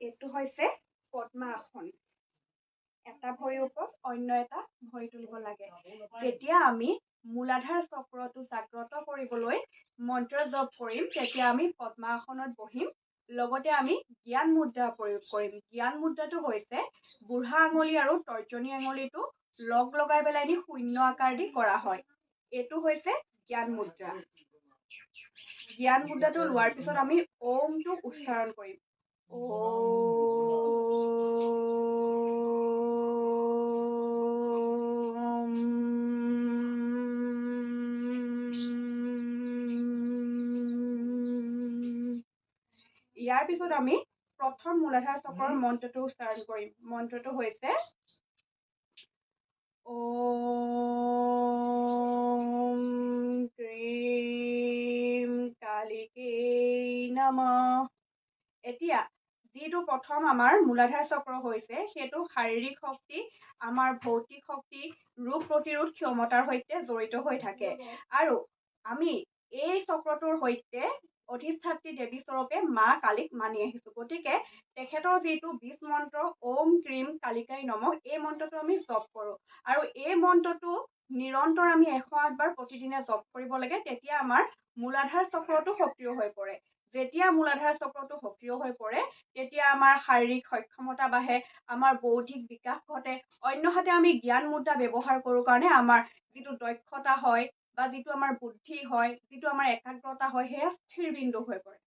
এইটো হৈছে পদ্মাসন। এটা ভৰিৰ ওপৰত অন্য এটা ভৰি তুলিব লাগে। যেতিয়া আমি মূলাধাৰ চক্ৰটো জাগ্ৰত কৰিবলৈ মন্ত্ৰ জপ কৰিম, তেতিয়া আমি পদ্মাসনত বহিম। লগতে আমি জ্ঞান মুদ্ৰা প্ৰয়োগ কৰিম। জ্ঞান মুদ্ৰাটো হৈছে বুঢ়া আঙুলি আৰু তৰ্জনী আঙুলিটো লগ লগাই পেলাই শূন্য আকাৰ দি কৰা হয়। এইটো হৈছে জ্ঞান মুদ্ৰা। জ্ঞান মুদ্ৰাটো লোৱাৰ পিছত আমি ওমটো উচ্চাৰণ কৰিম। ইয়াৰ পিছত আমি প্ৰথম মূলাধাৰ চক্ৰৰ মন্ত্ৰটো উচ্চাৰণ কৰিম। মন্ত্ৰটো হৈছে ওম ক্ৰীম কালিকেই নমঃ। এতিয়া যিটো প্ৰথম আমাৰ মূলাধাৰ চক্ৰ হৈছে, সেইটো শাৰীৰিক শক্তি, আমাৰ ভৌতিক শক্তি, ৰোগ প্ৰতিৰোধ ক্ষমতাৰ সৈতে জড়িত হৈ থাকে। আৰু আমি এই চক্ৰটোৰ সৈতে অধিষ্ঠাত্ৰী দেৱী স্বৰূপে মা কালীক মানি আহিছো। গতিকে তেখেতৰ যিটো বীজ মন্ত্ৰ ওম ক্ৰীম কালিকাই নমঃ, এই মন্ত্ৰটো আমি জপ কৰোঁ। আৰু এই মন্ত্ৰটো নিৰন্তৰ আমি 108 বাৰ প্ৰতিদিনে জপ কৰিব লাগে। তেতিয়া আমাৰ মূলাধাৰ চক্ৰটো সক্ৰিয় হৈ পৰে। যেতিয়া মূলাধাৰ চক্ৰটো সক্ৰিয় হৈ পৰে, তেতিয়া আমাৰ শাৰীৰিক সক্ষমতা বাঢ়ে, আমাৰ বৌদ্ধিক বিকাশ ঘটে। অন্যহাতে আমি জ্ঞান মুদ্ৰা ব্যৱহাৰ কৰোঁ কাৰণে আমাৰ যিটো দক্ষতা হয় বা যিটো আমাৰ বুদ্ধি হয়, যিটো আমাৰ একাগ্ৰতা হয়, সেয়া স্থিৰ বিন্দু হৈ পৰে।